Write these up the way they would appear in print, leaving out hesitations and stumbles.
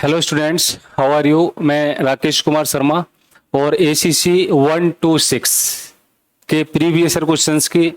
Hello students, how are you. मैं राकेश कुमार शर्मा और ACC 126 के प्रीवियस ईयर क्वेश्चंस की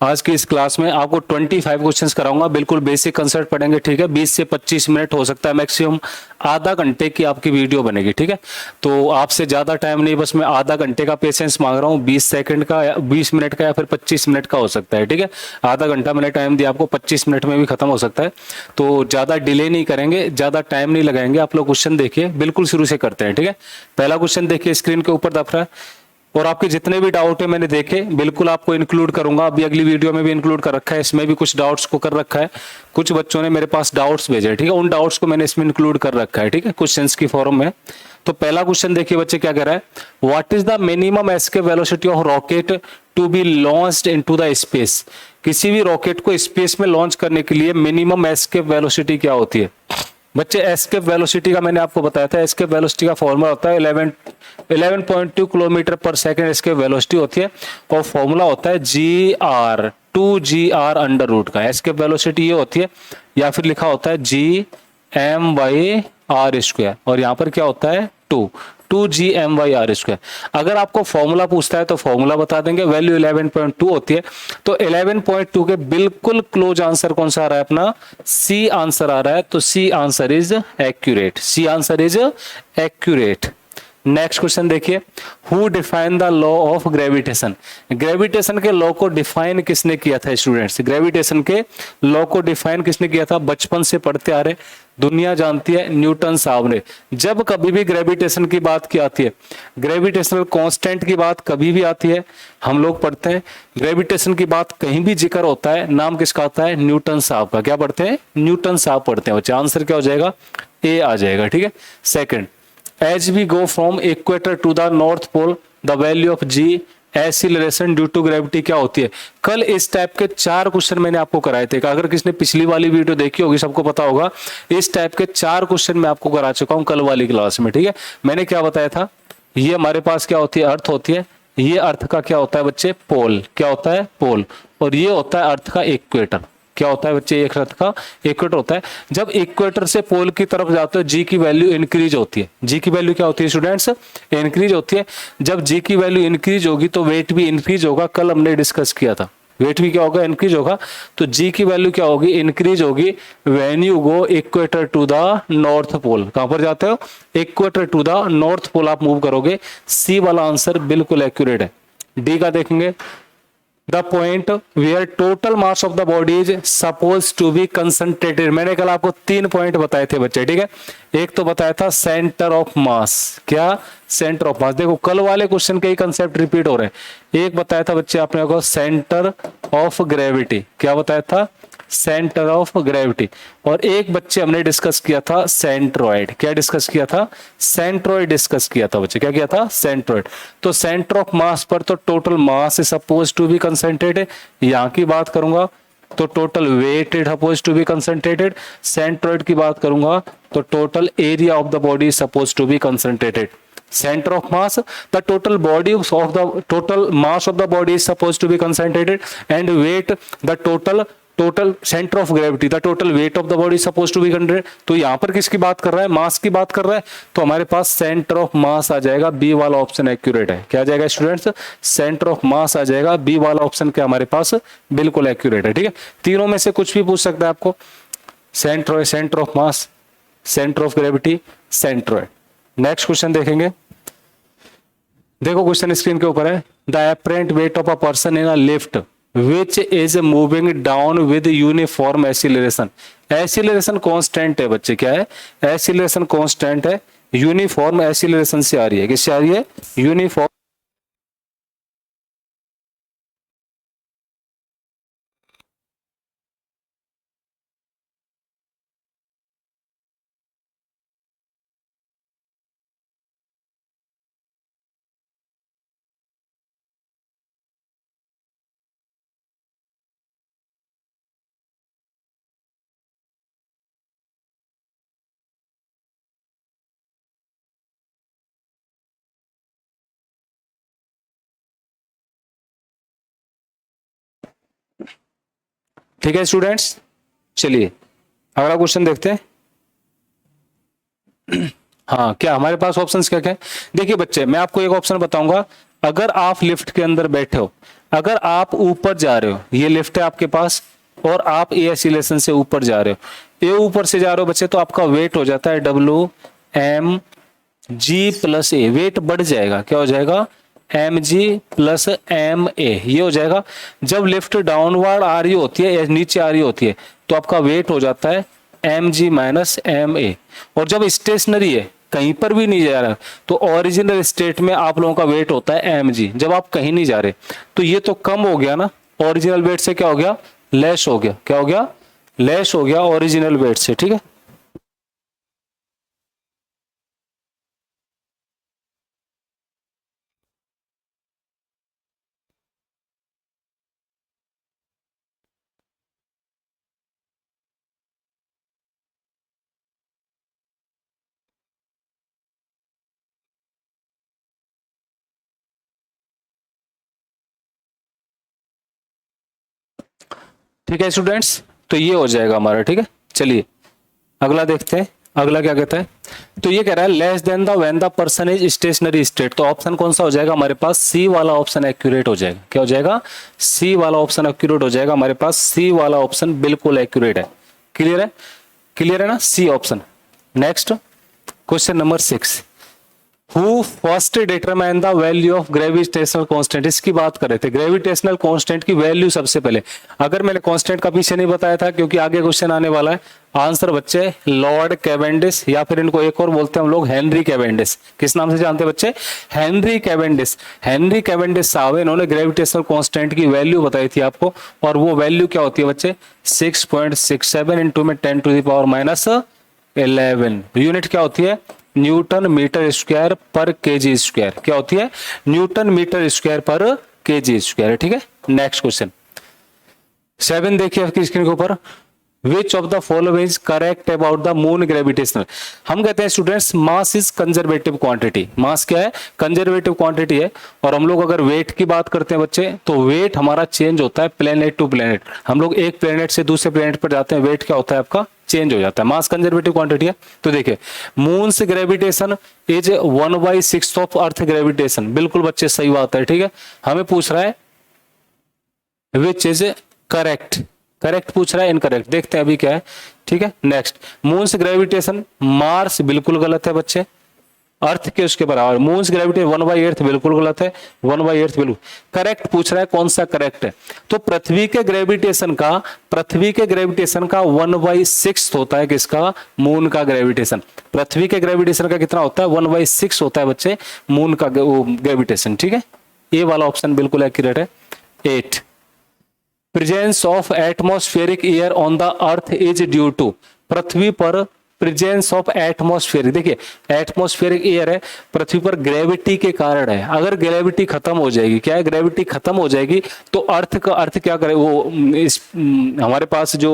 आज की इस क्लास में आपको 25 क्वेश्चंस कराऊंगा। बिल्कुल बेसिक कंसेप्ट पढ़ेंगे, ठीक है। 20 से 25 मिनट हो सकता है, मैक्सिमम आधा घंटे की आपकी वीडियो बनेगी, ठीक है। तो आपसे ज़्यादा टाइम नहीं, बस मैं आधा घंटे का पेशेंस मांग रहा हूँ। 20 सेकंड का या 20 मिनट का या फिर 25 मिनट का हो सकता है, ठीक है। आधा घंटा मैंने टाइम दिया आपको, 25 मिनट में भी खत्म हो सकता है। तो ज़्यादा डिले नहीं करेंगे, ज़्यादा टाइम नहीं लगाएंगे। आप लोग क्वेश्चन देखिए, बिल्कुल शुरू से करते हैं, ठीक है। पहला क्वेश्चन देखिए, स्क्रीन के ऊपर दब रहा है। और आपके जितने भी डाउट है मैंने देखे, बिल्कुल आपको इंक्लूड करूंगा। अभी अगली वीडियो में भी इंक्लूड कर रखा है, इसमें भी कुछ डाउट्स को कर रखा है। कुछ बच्चों ने मेरे पास डाउट्स भेजे, ठीक है। उन डाउट्स को मैंने इसमें इंक्लूड कर रखा है, ठीक है, क्वेश्चंस की फॉर्म में। तो पहला क्वेश्चन देखिए बच्चे, क्या कह रहा है। What is the minimum escape velocity of rocket to be launched into the space. किसी भी रॉकेट को स्पेस में लॉन्च करने के लिए मिनिमम एस्केप वेलोसिटी क्या होती है बच्चे। एस्केप वेलोसिटी का मैंने आपको बताया था। एस्केप वेलोसिटी का फॉर्मूला होता है 11.2 किलोमीटर पर सेकंड एस्केप वेलोसिटी होती है। और फॉर्मूला होता है GR अंडर रूट का। एस्केप वेलोसिटी ये होती है, या फिर लिखा होता है GM/R²। और यहाँ पर क्या होता है 2 GM/R²। अगर आपको फॉर्मूला पूछता है तो फॉर्मूला बता देंगे। वैल्यू 11.2 होती है। तो 11.2 के बिल्कुल क्लोज आंसर कौन सा आ रहा है अपना, सी आंसर आ रहा है। तो C answer is accurate. C answer is accurate. Next question देखिए, who define the law of gravitation. Gravitation के लॉ को डिफाइन किसने किया था स्टूडेंट्स। ग्रेविटेशन के लॉ को डिफाइन किसने किया था, बचपन से पढ़ते आ रहे, दुनिया जानती है, न्यूटन साहब ने। जब कभी भी ग्रेविटेशन की बात की आती है, ग्रेविटेशनल कांस्टेंट की बात कभी भी आती है, हम लोग पढ़ते हैं ग्रेविटेशन की बात कहीं भी जिक्र होता है, नाम किसका आता है, न्यूटन साहब का। क्या पढ़ते हैं, न्यूटन साहब पढ़ते हैं बच्चे। आंसर क्या हो जाएगा, ए आ जाएगा, ठीक है। Second, as we go from equator to the north pole the value of g acceleration due to gravity क्या होती है। कल इस टाइप के 4 क्वेश्चन मैंने आपको कराए थे। अगर किसने पिछली वाली वीडियो देखी होगी सबको पता होगा, इस टाइप के 4 क्वेश्चन मैं आपको करा चुका हूं कल वाली क्लास में, ठीक है। मैंने क्या बताया था, ये हमारे पास क्या होती है, अर्थ होती है। ये अर्थ का क्या होता है बच्चे, पोल। क्या होता है, पोल। और ये होता है अर्थ का इक्वेटर। क्या होता है बच्चे, एक अर्थ का इक्वेटर होता है। जब इक्वेटर से पोल की तरफ जाते हो जी की वैल्यू इंक्रीज होती है। जी की वैल्यू क्या होती है स्टूडेंट्स, इंक्रीज होती है। जब जी की वैल्यू इंक्रीज होगी तो वेट भी इंक्रीज होगा। कल हमने डिस्कस किया था, वेट भी क्या होगा, इंक्रीज होगा। तो जी की वैल्यू क्या होगी, इंक्रीज होगी when you go equator to the north pole. कहां पर जाते हो, equator to the north pole आप मूव करोगे। सी वाला आंसर बिल्कुल एक्यूरेट है। डी का देखेंगे, the point where total mass of the body is suppose to be concentrated. मैंने कल आपको 3 पॉइंट बताए थे बच्चे, ठीक है। एक तो बताया था सेंटर ऑफ मास। क्या, सेंटर ऑफ मास। देखो कल वाले क्वेश्चन के ही कंसेप्ट रिपीट हो रहे हैं। एक बताया था बच्चे आपने को सेंटर ऑफ ग्रेविटी। क्या बताया था, सेंटर ऑफ ग्रेविटी। और एक बच्चे हमने डिस्कस किया था सेंट्रॉइड। क्या डिस्कस किया था, सेंट्रॉइड डिस्कस किया था बच्चे। क्या किया था, सेंट्रॉइड। तो सेंटर ऑफ मास पर तो total mass is suppose to be concentrated. यहां की बात करूंगा तो total weight is suppose to be concentrated. Centroid की बात करूंगा तो total area of the body is suppose to be concentrated. Center of mass, the total body of the total mass of the body is supposed to be concentrated, and weight, the total center of gravity, the total weight of the body is supposed to be 100। तो यहाँ पर किसकी बात कर रहा है, मास की बात कर रहा है। तो हमारे पास सेंटर ऑफ मास आ जाएगा, बी वाला ऑप्शन एक्यूरेट है। क्या आ जाएगा स्टूडेंट्स, सेंटर ऑफ मास आ जाएगा, बी वाला ऑप्शन क्या हमारे पास बिल्कुल एक्यूरेट है, ठीक है। तीनों में से कुछ भी पूछ सकता है आपको, centre of mass, centre of gravity, centroid. Next question देखेंगे। देखो क्वेश्चन स्क्रीन के ऊपर है, the apparent weight of a person in a lift which is moving down with uniform acceleration. Acceleration constant है बच्चे। क्या है, एक्सीलरेशन कांस्टेंट है, यूनिफॉर्म एक्सीलरेशन से आ रही है। किससे आ रही है, यूनिफॉर्म। ठीक है स्टूडेंट्स, चलिए अगला क्वेश्चन देखते हैं। हाँ, क्या हमारे पास ऑप्शंस क्या क्या है? देखिए बच्चे, मैं आपको एक ऑप्शन बताऊंगा। अगर आप लिफ्ट के अंदर बैठे हो, अगर आप ऊपर जा रहे हो, ये लिफ्ट है आपके पास और आप ए एसिलेशन से ऊपर जा रहे हो, ए ऊपर से जा रहे हो बच्चे, तो आपका वेट हो जाता है W M G plus A, weight बढ़ जाएगा, क्या हो जाएगा? M G plus M A, ये हो जाएगा। जब लिफ्ट डाउनवर्ड आ रही होती है या नीचे आ रही होती है तो आपका वेट हो जाता है M G minus M A. और जब स्टेशनरी है, कहीं पर भी नहीं जा रहा, तो ओरिजिनल स्टेट में आप लोगों का वेट होता है एम जी, जब आप कहीं नहीं जा रहे। तो ये तो कम हो गया ना, ओरिजिनल वेट से क्या हो गया? लेस हो गया। क्या हो गया? लेस हो गया ओरिजिनल वेट से, ठीक है। ठीक है स्टूडेंट्स, तो ये हो जाएगा हमारा, ठीक है। चलिए अगला देखते हैं, अगला क्या कहता है। तो ये कह रहा है less than the when the person is stationary state. तो ऑप्शन कौन सा हो जाएगा हमारे पास? सी वाला ऑप्शन एक्यूरेट हो जाएगा। क्या हो जाएगा? सी वाला ऑप्शन एक्यूरेट हो जाएगा हमारे पास। सी वाला ऑप्शन बिल्कुल एक्यूरेट है। क्लियर है? क्लियर है ना, C option. Next question number 6, who first determine the value of gravitational constant. इसकी बात कर रहे थे, ग्रेविटेशनल कांस्टेंट की वैल्यू सबसे पहले। अगर मैंने कांस्टेंट का पीछे नहीं बताया था, क्योंकि आगे क्वेश्चन आने वाला है। आंसर बच्चे लॉर्ड कैवेंडिश, या फिर इनको एक और बोलते हैं हम लोग हेनरी कैवेंडिश। किस नाम से जानते हैं बच्चे? Henry Cavendish. हेनरी कैवेंडिश साहब, इन्होंने ग्रेविटेशनल कांस्टेंट की वैल्यू बताई थी आपको, और वो वैल्यू क्या होती है बच्चे? 6.67 इंटू में 10⁻11। यूनिट क्या होती है? न्यूटन मीटर स्क्वायर पर केजी स्क्वायर। क्या होती है? न्यूटन मीटर स्क्वायर पर केजी स्क्वायर, ठीक है। नेक्स्ट क्वेश्चन 7 देखिए आपकी स्क्रीन के ऊपर, which of the following is correct about the moon gravitational. हम कहते हैं students mass is conservative quantity. Mass क्या है? कंजर्वेटिव क्वांटिटी है। और हम लोग अगर वेट की बात करते हैं बच्चे, तो वेट हमारा चेंज होता है प्लेनेट टू प्लेनेट। हम लोग एक प्लेनेट से दूसरे प्लेनेट पर जाते हैं, वेट क्या होता है आपका? चेंज हो जाता है। मास कंजर्वेटिव क्वांटिटी है। तो देखिए मून से gravitation is 1/6 of earth gravitation. बिल्कुल बच्चे सही बात है, ठीक है। हमें पूछ रहा है विच इज करेक्ट, करेक्ट पूछ रहा है, इनकरेक्ट। देखते हैं अभी क्या है, ठीक है। नेक्स्ट, मून से ग्रेविटेशन मार्स बिल्कुल गलत है बच्चे, अर्थ के उसके बराबर। मून से ग्रेविटेशन 1/8 बिल्कुल गलत है, 1/8 बिल्कुल करेक्ट पूछ रहा है। कौन सा करेक्ट है? तो पृथ्वी के ग्रेविटेशन का 1/6 होता है किसका? मून का ग्रेविटेशन। पृथ्वी के ग्रेविटेशन का कितना होता है? 1/6 होता है बच्चे मून का ग्रेविटेशन, ठीक है। ये वाला ऑप्शन बिल्कुल एक्यूरेट है। 8, presence of atmospheric air on the earth is due to. पृथ्वी पर प्रेजेंस ऑफ एटमॉस्फेरिक, देखिए एटमॉस्फेरिक एयर है, पृथ्वी पर ग्रेविटी के कारण है। अगर ग्रेविटी खत्म हो जाएगी, क्या है? ग्रेविटी खत्म हो जाएगी तो अर्थ क्या करे? वो हमारे पास जो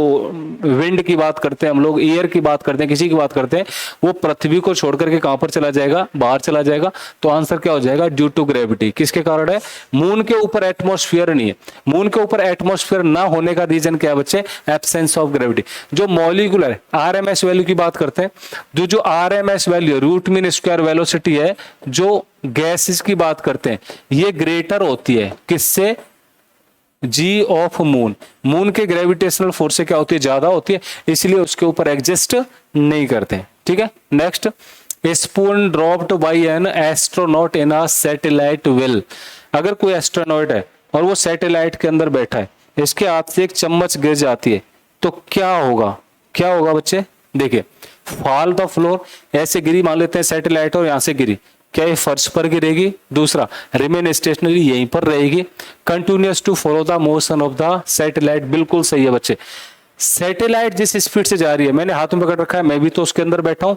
विंड की बात करते हैं हम लोग, एयर की बात करते हैं, किसी की बात करते हैं, वो पृथ्वी को छोड़ करके कहां पर चला जाएगा? बाहर चला जाएगा। तो आंसर क्या हो जाएगा? Due to gravity. किसके कारण है? मून के ऊपर एटमॉस्फेयर नहीं है। मून के ऊपर एटमॉस्फेयर ना होने का रीजन क्या है बच्चे? Absence of gravity. जो मॉलिक्यूलर आरएमएस वैल्यू की बात करते हैं, जो RMS value root mean square velocity है, जो गैसेस की बात करते हैं, ये ग्रेटर होती है किससे? जी ऑफ मून। मून के ग्रेविटेशनल फोर्स से क्या होती है? ज्यादा होती है, इसलिए उसके ऊपर एग्जिस्ट नहीं करते, ठीक है। Next, spoon dropped by an astronaut in a satellite will. अगर कोई एस्ट्रोनॉट है और वो सैटेलाइट के अंदर बैठा है, इसके हाथ से एक चम्मच गिर जाती है, तो क्या होगा? क्या होगा बच्चे? देखिए फॉल द फ्लोर, ऐसे गिरी, मान लेते हैं सैटेलाइट और यहां से गिरी, क्या ये फर्श पर गिरेगी? दूसरा, रिमेन स्टेशनरी, यहीं पर रहेगी। Continuous to follow the motion of the satellite, बिल्कुल सही है बच्चे। सैटेलाइट जिस स्पीड से जा रही है, मैंने हाथ में पकड़ रखा है, मैं भी तो उसके अंदर बैठा हूं,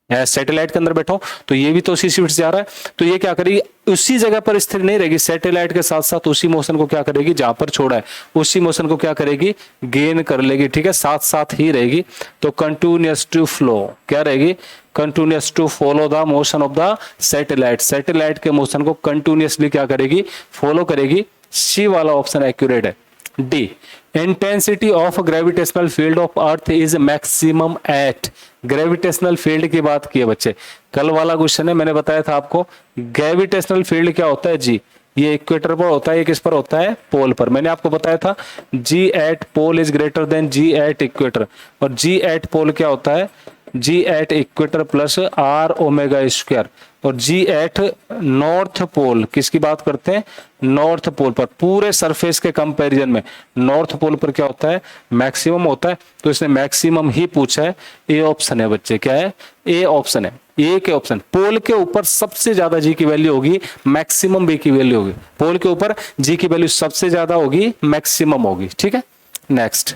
सैटेलाइट के अंदर बैठा हूं, तो ये भी तो उसी स्पीड से जा रहा है। तो ये क्या करेगी? उसी जगह पर स्थिर नहीं रहेगी, सैटेलाइट के साथ साथ उसी मोशन को क्या करेगी? जहां पर छोड़ा है उसी मोशन को क्या करेगी? गेन कर लेगी, ठीक है, साथ साथ ही रहेगी। तो कंटिन्यूअस टू फ्लो, क्या रहेगी? Continuous to follow the motion of the satellite. Satellite के मोशन को कंटिन्यूअसली क्या करेगी? फॉलो करेगी। सी वाला ऑप्शन एक्यूरेट है। D, intensity of gravitational field of earth is maximum at, gravitational field की बात की है बच्चे, कल वाला क्वेश्चन है, मैंने बताया था आपको ग्रेविटेशनल फील्ड क्या होता है जी, ये इक्वेटर पर होता है, ये किस पर होता है, पोल पर। मैंने आपको बताया था g at pole is greater than g at equator, और जी एट पोल क्या होता है, g at equator plus r omega square, और जी एट नॉर्थ पोल किसकी बात करते हैं, नॉर्थ पोल पर, पूरे सरफेस के कंपैरिजन में नॉर्थ पोल पर क्या होता है, मैक्सिमम होता है, तो इसने मैक्सिमम ही पूछा है। ए ऑप्शन है बच्चे, क्या है, ए ऑप्शन है, ए के ऑप्शन। पोल के ऊपर सबसे ज्यादा जी की वैल्यू होगी, मैक्सिमम बी की वैल्यू होगी, पोल के ऊपर जी की वैल्यू सबसे ज्यादा होगी, मैक्सिमम होगी, ठीक है। Next,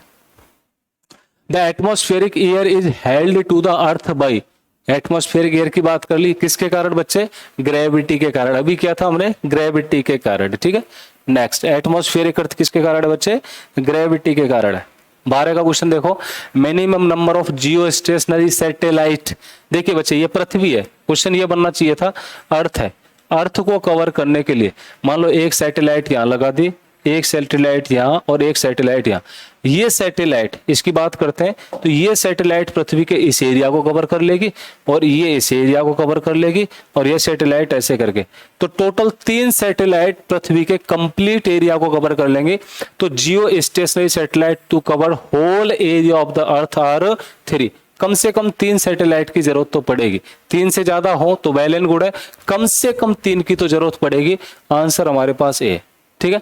the atmospheric air is held to the earth by, atmospheric air की बात कर ली, किसके कारण बच्चे, ग्रेविटी के कारण, अभी क्या था हमने, ग्रेविटी के कारण, ठीक है। नेक्स्ट, एटमॉस्फेरिक अर्थ किसके कारण है बच्चे, ग्रेविटी के कारण है। 12 का क्वेश्चन देखो, minimum number of Jio stationery satellite, देखिए बच्चे ये पृथ्वी है, क्वेश्चन ये बनना चाहिए था अर्थ है, अर्थ को कवर करने के लिए मान लो एक सैटेलाइट यहां लगा दी, एक सैटेलाइट यहाँ और एक सैटेलाइट यहाँ, ये सैटेलाइट इसकी बात करते हैं, तो ये सैटेलाइट पृथ्वी के इस एरिया को कवर कर लेगी और ये इस एरिया को कवर कर लेगी और ये सैटेलाइट ऐसे करके, तो टोटल 3 सैटेलाइट पृथ्वी के कंप्लीट एरिया को कवर कर लेंगे। तो geostationary satellite to cover whole area of the earth are 3, कम से कम 3 सैटेलाइट की जरूरत तो पड़ेगी, 3 से ज्यादा हो तो वेल एंड गुड है, कम से कम 3 की तो जरूरत पड़ेगी। आंसर हमारे पास ए, ठीक है।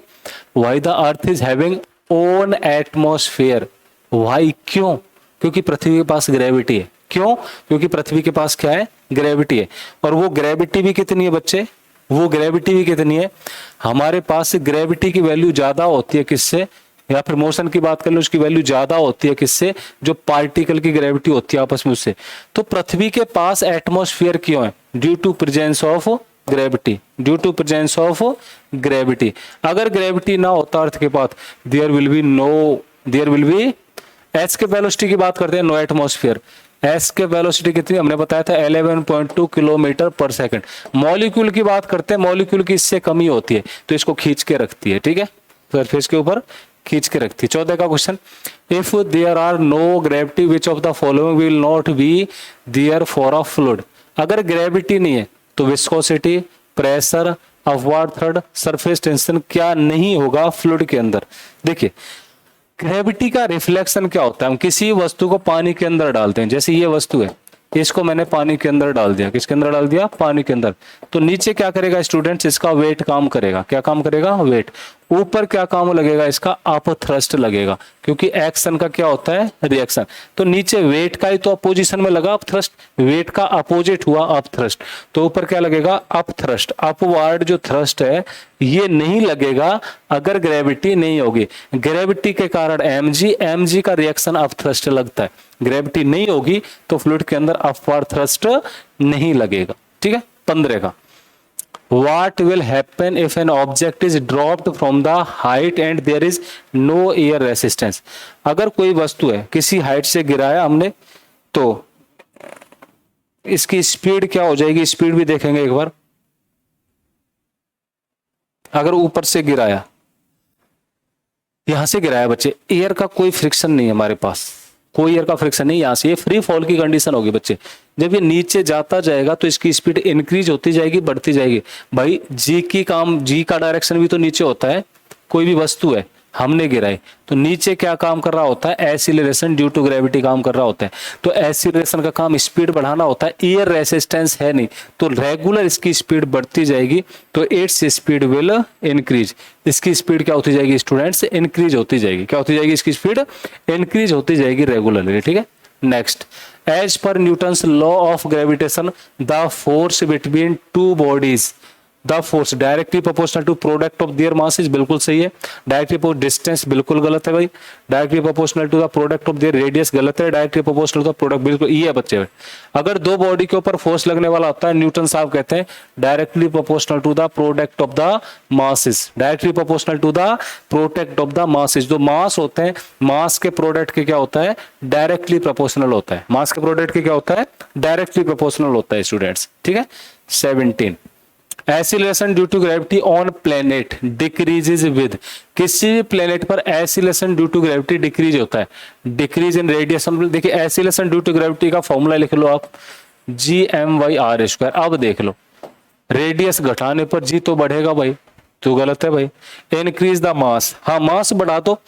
Why the earth is having own atmosphere, why क्यों, क्योंकि पृथ्वी के पास ग्रेविटी है, क्यों, क्योंकि पृथ्वी के पास क्या है, ग्रेविटी है, और वो ग्रेविटी भी कितनी है बच्चे, वो ग्रेविटी भी कितनी है, हमारे पास ग्रेविटी की वैल्यू ज्यादा होती है किससे, या फिर मोशन की बात कर लो उसकी वैल्यू ज्यादा होती है किससे, जो पार्टिकल की ग्रेविटी होती है आपस में उससे। तो पृथ्वी के पास एटमॉस्फेयर क्यों है, due to presence of gravity, due to presence of gravity. अगर ग्रेविटी ना होता अर्थ के पास, there will be escape velocity की बात करते हैं, no atmosphere. Escape velocity कितनी हमने बताया था 11.2 किलोमीटर पर सेकंड। मॉलिक्यूल की बात करते हैं, मॉलिक्यूल की इससे कमी होती है तो इसको खींच के रखती है, ठीक है, सरफेस के ऊपर खींच के रखती है। 14 का question, if there are no gravity which of the following will not be there for a fluid, अगर ग्रेविटी नहीं है तो viscosity, pressure, upward thrust, surface tension क्या नहीं होगा फ्लूइड के अंदर। देखिए ग्रेविटी का रिफ्लेक्शन क्या होता है, हम किसी वस्तु को पानी के अंदर डालते हैं, जैसे ये वस्तु है इसको मैंने पानी के अंदर डाल दिया, किसके अंदर डाल दिया, पानी के अंदर, तो नीचे क्या करेगा स्टूडेंट्स, इसका वेट काम करेगा, क्या काम करेगा, वेट। ऊपर क्या काम लगेगा, इसका अप थ्रस्ट लगेगा, क्योंकि एक्शन का क्या होता है, रिएक्शन। तो नीचे वेट का ही तो अपोजिशन में लगा अप थ्रस्ट, वेट का अपोजिट हुआ अप थ्रस्ट, तो ऊपर क्या लगेगा, अप थ्रस्ट, अपवर्ड जो थ्रस्ट है ये नहीं लगेगा अगर ग्रेविटी नहीं होगी। ग्रेविटी के कारण mg का रिएक्शन अप थ्रस्ट लगता है, ग्रेविटी नहीं होगी तो फ्लूइड के अंदर अपवर्ड थ्रस्ट नहीं लगेगा, ठीक है। 15 का, What will happen if an object is dropped from the height and there is no air resistance? अगर कोई वस्तु है किसी हाइट से गिराया हमने तो इसकी स्पीड क्या हो जाएगी, स्पीड भी देखेंगे एक बार। अगर ऊपर से गिराया, यहां से गिराया बच्चे, एयर का कोई फ्रिक्शन नहीं है हमारे पास, कोई एयर का फ्रिक्शन नहीं, यहां से ये फ्री फॉल की कंडीशन होगी बच्चे। जब ये नीचे जाता जाएगा तो इसकी स्पीड इंक्रीज होती जाएगी, बढ़ती जाएगी। भाई जी का डायरेक्शन भी तो नीचे होता है, कोई भी वस्तु है हमने गिराई तो नीचे क्या काम कर रहा होता है, एसिलरेशन ड्यू टू ग्रेविटी काम कर रहा होता है। तो एसिलरेशन का काम स्पीड बढ़ाना होता है, एयर रेसिस्टेंस है नहीं तो रेगुलर इसकी स्पीड बढ़ती जाएगी, तो इट्स स्पीड विल इंक्रीज। इसकी स्पीड क्या होती जाएगी स्टूडेंट्स, इंक्रीज होती जाएगी, क्या होती जाएगी, इसकी स्पीड इंक्रीज होती जाएगी रेगुलरली, ठीक है। Next, as per Newton's law of gravitation the force between two bodies, the force directly proportional to product of their masses, बिल्कुल सही है। डायरेक्टली डिस्टेंस बिल्कुल गलत है भाई। Directly proportional to the product of their radius गलत है। Directly proportional to the product, बिल्कुल ये है बच्चे। अगर दो बॉडी के ऊपर फोर्स लगने वाला होता है, न्यूटन साहब कहते हैं directly proportional to the product of the masses, directly proportional to the product of the masses. जो मास होते हैं, मास के प्रोडक्ट के क्या होता है, डायरेक्टली प्रोपोर्शनल होता है। मास के प्रोडक्ट के क्या होता है, डायरेक्टली प्रोपोर्शनल होता है स्टूडेंट्स, ठीक है। 17, acceleration due to gravity on planet decreases with, किसी भी प्लेनेट पर acceleration due to gravity decrease होता है, डिक्रीज इन रेडियस। देखिए एक्सीलरेशन ड्यू टू ग्रेविटी का फॉर्मूला लिख लो आप, Gm/r²। अब देख लो रेडियस घटाने पर जी तो बढ़ेगा भाई, तो गलत है भाई। इंक्रीज द मास, हाँ मास बढ़ा दो,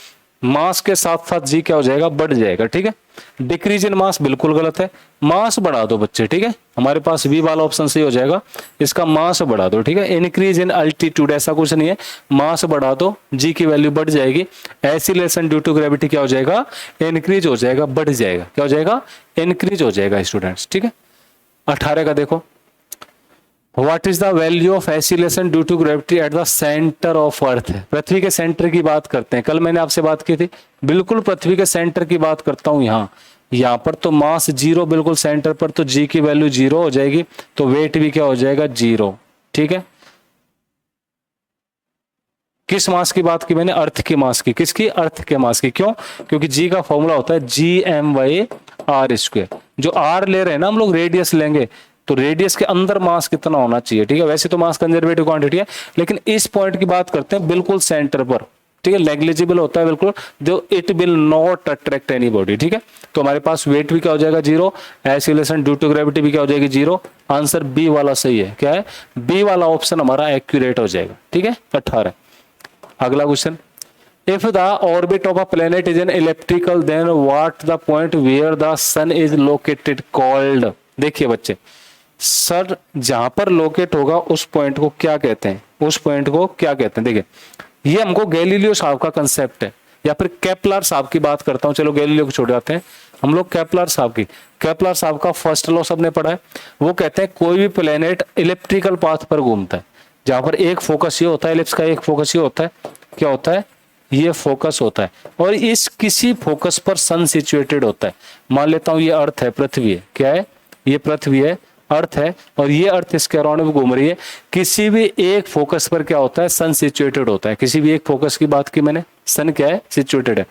मास के साथ साथ जी क्या हो जाएगा, बढ़ जाएगा, ठीक है। डिक्रीज इन मास बिल्कुल गलत है, मास बढ़ा दो बच्चे, ठीक है। हमारे पास बी वाला ऑप्शन सही हो जाएगा, इसका मास बढ़ा दो, ठीक है। इंक्रीज इन अल्टीट्यूड ऐसा कुछ नहीं है, मास बढ़ा दो जी की वैल्यू बढ़ जाएगी। एक्सीलरेशन ड्यू टू ग्रेविटी क्या हो जाएगा, इंक्रीज हो जाएगा, बढ़ जाएगा, क्या हो जाएगा, इंक्रीज हो जाएगा स्टूडेंट्स, ठीक है। 18 का देखो, what is the value of acceleration due to gravity at the centre of earth. पृथ्वी के सेंटर की बात करते हैं, कल मैंने आपसे बात की थी, बिल्कुल पृथ्वी के सेंटर की बात करता हूं। यहाँ पर तो मास जीरो, बिल्कुल सेंटर पर तो जी की वैल्यू जीरो हो जाएगी, तो वेट भी क्या हो जाएगा, जीरो, ठीक है। किस मास की बात की मैंने, अर्थ की मास की, किसकी, अर्थ के मास की। क्यों, क्योंकि जी का फॉर्मूला होता है Gm/r²। जो आर ले रहे हैं ना हम लोग, रेडियस लेंगे, तो रेडियस के अंदर मास कितना होना चाहिए, ठीक है। वैसे तो मास कंजर्वेटिव क्वांटिटी है, लेकिन इस पॉइंट की बात करते हैं बिल्कुल सेंटर पर, ठीक है। नेग्लिजिबल होता है बिल्कुल, जो it will not attract any body, ठीक है। तो हमारे पास वेट भी क्या हो जाएगा, zero, acceleration due to gravity भी क्या हो जाएगी, जीरो। आंसर बी वाला सही है, क्या है, बी वाला ऑप्शन हमारा एक्यूरेट हो जाएगा, ठीक है। 18 अगला question, if the orbit of a planet is an elliptical then what the point where the sun is located called. देखिए बच्चे, सर जहां पर लोकेट होगा उस पॉइंट को क्या कहते हैं, उस पॉइंट को क्या कहते हैं। देखिए ये हमको गैलीलियो साहब का कंसेप्ट है, या फिर केपलर साहब की बात करता हूं, चलो गैलीलियो को छोड़ जाते हैं हम लोग, केपलर साहब की। केपलर साहब का फर्स्ट लॉ सबने पढ़ा है, वो कहते हैं कोई भी प्लेनेट इलिप्टिकल पाथ पर घूमता है, जहां पर एक फोकस ये होता है, इलिप्स का एक फोकस ये होता है, क्या होता है, ये फोकस होता है, और इस किसी फोकस पर सन सिचुएटेड होता है। मान लेता हूं ये अर्थ है, पृथ्वी है, क्या है, ये पृथ्वी है, अर्थ है, और ये अर्थ इसके अराउंड में घूम रही है। किसी भी एक फोकस पर क्या होता है, सन सिचुएटेड होता है। किसी भी एक फोकस की बात की मैंने, सन क्या है, सिचुएटेड है।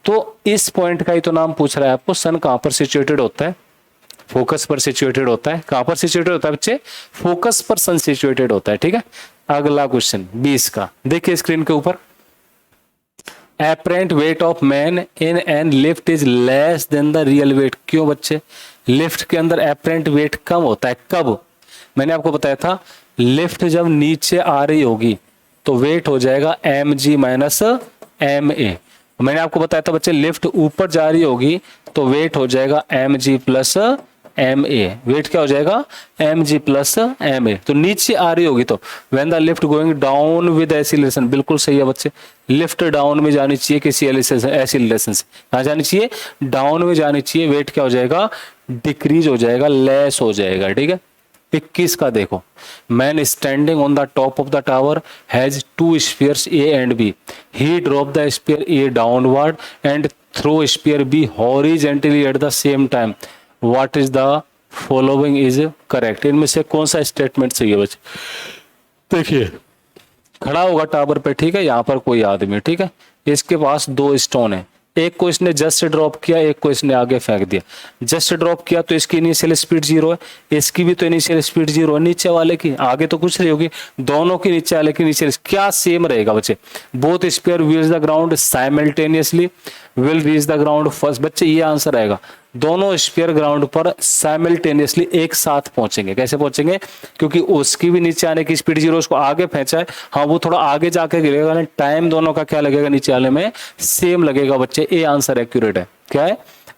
तो इस पॉइंट का ही तो नाम पूछ रहा है आपको, सन कहां पर सिचुएटेड होता है, फोकस पर सिचुएटेड होता है। कहां पर सिचुएटेड होता है बच्चे, फोकस पर सन सिचुएटेड होता है, ठीक है। अगला क्वेश्चन 20 का देखिए स्क्रीन के ऊपर, apparent weight of man in an lift is less than the real weight। क्यों बच्चे, लिफ्ट के अंदर apparent weight कम होता है, कब, मैंने आपको बताया था, लिफ्ट जब नीचे आ रही होगी तो वेट हो जाएगा mg माइनस ma। मैंने आपको बताया था बच्चे, लिफ्ट ऊपर जा रही होगी तो वेट हो जाएगा mg प्लस ma। वेट क्या हो जाएगा, mg प्लस ma। तो नीचे आ रही होगी तो when the lift going down with acceleration, बिल्कुल सही है बच्चे, लिफ्ट डाउन में जानी चाहिए किसी एक्सीलरेशन से, कहाँ जानी चाहिए, डाउन में जानी चाहिए। वेट क्या हो जाएगा, डिक्रीज हो जाएगा, लेस हो जाएगा, ठीक है। 21 का देखो, man standing on the top of the tower has two spheres A and B, he drop the sphere A downward and throw sphere B horizontally at the same time, what is the following is correct. इनमें से कौन सा statement चाहिए बच्चे, देखिए खड़ा होगा tower पे, ठीक है, यहाँ पर कोई आदमी, ठीक है, इसके पास दो स्टोन है, एक को इसने जस्ट ड्रॉप किया, एक को इसने आगे फेंक दिया। जस्ट ड्रॉप किया तो इसकी इनिशियल स्पीड जीरो है, इसकी भी तो इनिशियल स्पीड जीरो है, नीचे वाले की, आगे तो कुछ नहीं होगी, दोनों की नीचे वाले की इनिशियल क्या सेम रहेगा बच्चे, both sphere reach the ground simultaneously will reach the ground first. बच्चे ये आंसर आएगा, दोनों स्फीयर ग्राउंड पर साइमल्टेनियसली एक साथ पहुंचेंगे। कैसे पहुंचेंगे, क्योंकि उसकी भी नीचे आने की स्पीड जीरो, उसको आगे फेंचा है, हाँ वो थोड़ा आगे जाके गिरेगा, टाइम दोनों का क्या लगेगा, नीचे आने में सेम लगेगा बच्चे। ए आंसर एक्यूरेट है, क्या है,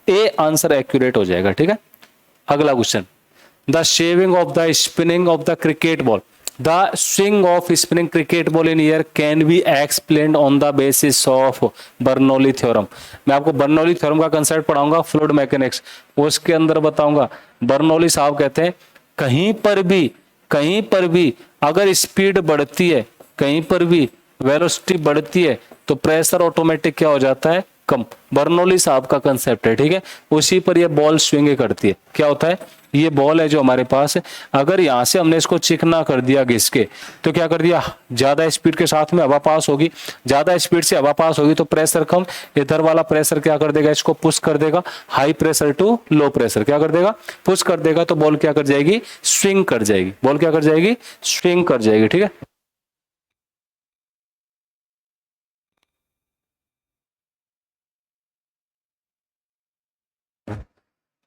ए आंसर एक्यूरेट हो जाएगा, ठीक है। अगला question, the shaving of the spinning of the cricket ball, the swing of spinning cricket ball in air can be explained on the basis of Bernoulli theorem. मैं आपको बर्नौली थ्योरम का concept पढ़ाऊंगा fluid mechanics, उसके अंदर बताऊंगा। Bernoulli साहब कहते हैं कहीं पर भी अगर स्पीड बढ़ती है, कहीं पर भी वेलोसिटी बढ़ती है तो प्रेशर ऑटोमेटिक क्या हो जाता है, कम। बर्नौली साहब का कंसेप्ट है, ठीक है, उसी पर ये बॉल स्विंग करती है, क्या होता है, ये बॉल है जो हमारे पास है, अगर यहाँ से हमने इसको चिकना कर दिया घिस के, तो क्या कर दिया, ज्यादा स्पीड के साथ में हवा पास होगी, ज्यादा स्पीड से हवा पास होगी तो प्रेशर कम, इधर वाला प्रेशर क्या कर देगा, इसको पुश कर देगा, high pressure to low pressure क्या कर देगा, पुश कर देगा, तो बॉल क्या कर जाएगी, स्विंग कर जाएगी, बॉल क्या कर जाएगी, स्विंग कर जाएगी। ठीक है,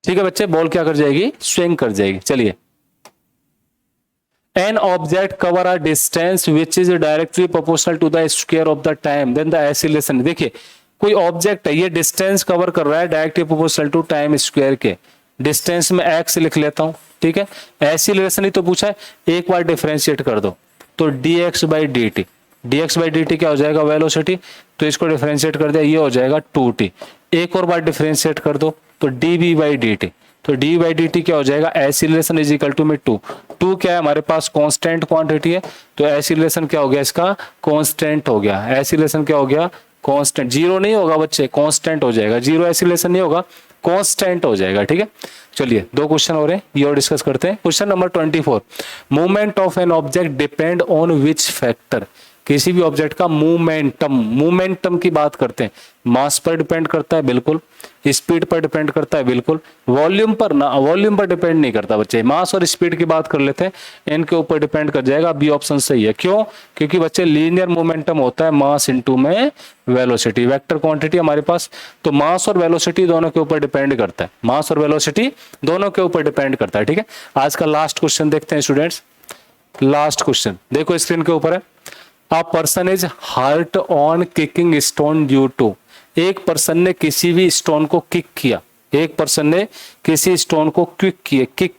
ठीक है बच्चे, बॉल क्या कर जाएगी, स्विंग कर जाएगी। चलिए, an object cover a distance which is directly proportional to the square of the time then the acceleration। देखिए कोई ऑब्जेक्ट है, ये डिस्टेंस कवर कर रहा है directly proportional to time square के, डिस्टेंस में x लिख लेता हूं, ठीक है, एक्सीलरेशन ही तो पूछा है, एक बार डिफरेंशिएट कर दो तो dx by dt, dx by dt क्या हो जाएगा, वेलोसिटी, तो इसको डिफरेंशिएट कर दिया, ये हो जाएगा 2t, एक और बार डिफरेंशिएट कर दो तो dv by dt, तो डी बाई डी टी क्या हो जाएगा, एक्सीलरेशन इज इक्वल टू में टू क्या है हमारे पास, कांस्टेंट क्वांटिटी है, तो एक्सीलरेशन क्या हो गया, इसका कांस्टेंट हो गया, एक्सीलरेशन क्या हो गया, कांस्टेंट, जीरो नहीं होगा बच्चे, कांस्टेंट हो जाएगा, जीरो एक्सीलरेशन नहीं होगा, कांस्टेंट हो जाएगा। ठीक है, चलिए 2 क्वेश्चन हो रहे हैं, ये और डिस्कस करते हैं। Question number 24, movement of an object depend on which factor, किसी भी ऑब्जेक्ट का मोमेंटम की बात करते हैं, मास पर डिपेंड करता है, बिल्कुल, स्पीड पर डिपेंड करता है, बिल्कुल, वॉल्यूम पर ना, वॉल्यूम पर डिपेंड नहीं करता बच्चे, मास और स्पीड की बात कर लेते हैं, इनके ऊपर डिपेंड कर जाएगा, बी ऑप्शन सही है। क्यों, क्योंकि बच्चे लीनियर मोमेंटम होता है मास इनटू में वेलोसिटी, वेक्टर क्वांटिटी हमारे पास, तो मास और वेलोसिटी दोनों के ऊपर डिपेंड करता है, मास और वेलोसिटी दोनों के ऊपर डिपेंड करता है। ठीक है, आज का लास्ट क्वेश्चन देखते हैं स्टूडेंट्स, लास्ट क्वेश्चन देखो स्क्रीन के ऊपर है, a person is hurt on kicking stone due to, एक पर्सन ने किसी भी स्टोन को किक किया, एक पर्सन ने किसी स्टोन को किक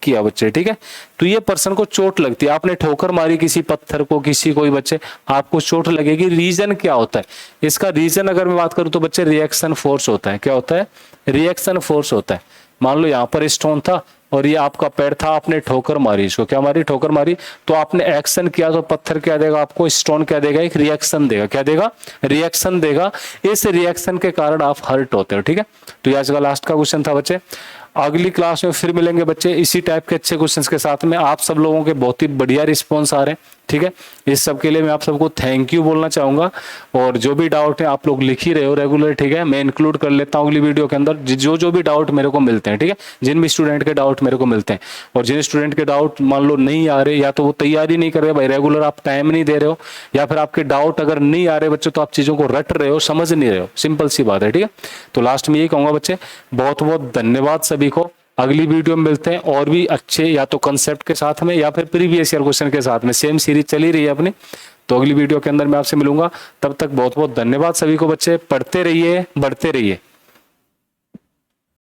किया बच्चे, ठीक है, तो ये पर्सन को चोट लगती है, आपने ठोकर मारी किसी पत्थर को, किसी कोई बच्चे, आपको चोट लगेगी, रीजन क्या होता है, इसका रीजन अगर मैं बात करूं तो बच्चे रिएक्शन फोर्स होता है, क्या होता है, रिएक्शन फोर्स होता है। मान लो यहाँ पर स्टोन था और ये आपका पैर था, आपने ठोकर मारी, इसको क्या मारी, ठोकर मारी, तो आपने एक्शन किया, तो पत्थर क्या देगा आपको, स्टोन क्या देगा, एक रिएक्शन देगा, क्या देगा, रिएक्शन देगा, इस रिएक्शन के कारण आप हर्ट होते हो। ठीक है, तो ये आज का लास्ट का क्वेश्चन था बच्चे, अगली क्लास में फिर मिलेंगे बच्चे इसी टाइप के अच्छे क्वेश्चंस के साथ में। आप सब लोगों के बहुत ही बढ़िया रिस्पॉन्स आ रहे हैं, ठीक है, इस सब के लिए मैं आप सबको थैंक यू बोलना चाहूंगा, और जो भी डाउट है आप लोग लिख ही रहे हो रेगुलर, ठीक है, मैं इंक्लूड कर लेता हूँ अगली वीडियो के अंदर जो भी डाउट मेरे को मिलते हैं, ठीक है, जिन भी स्टूडेंट के डाउट मेरे को मिलते हैं, और जिन स्टूडेंट के डाउट मान लो नहीं आ रहे, या तो वो तैयारी नहीं कर रहे भाई, रेगुलर आप टाइम नहीं दे रहे हो, या फिर आपके डाउट अगर नहीं आ रहे बच्चों, तो आप चीजों को रट रहे हो, समझ नहीं रहे हो, सिंपल सी बात है। ठीक है, तो लास्ट में यही कहूंगा बच्चे, बहुत बहुत धन्यवाद सभी को, अगली वीडियो में मिलते हैं और भी अच्छे या तो कंसेप्ट के साथ में या फिर प्रीवियस ईयर क्वेश्चन के साथ में, सेम सीरीज चली रही है अपनी, तो अगली वीडियो के अंदर मैं आपसे मिलूंगा, तब तक बहुत बहुत धन्यवाद सभी को बच्चे, पढ़ते रहिए, बढ़ते रहिए।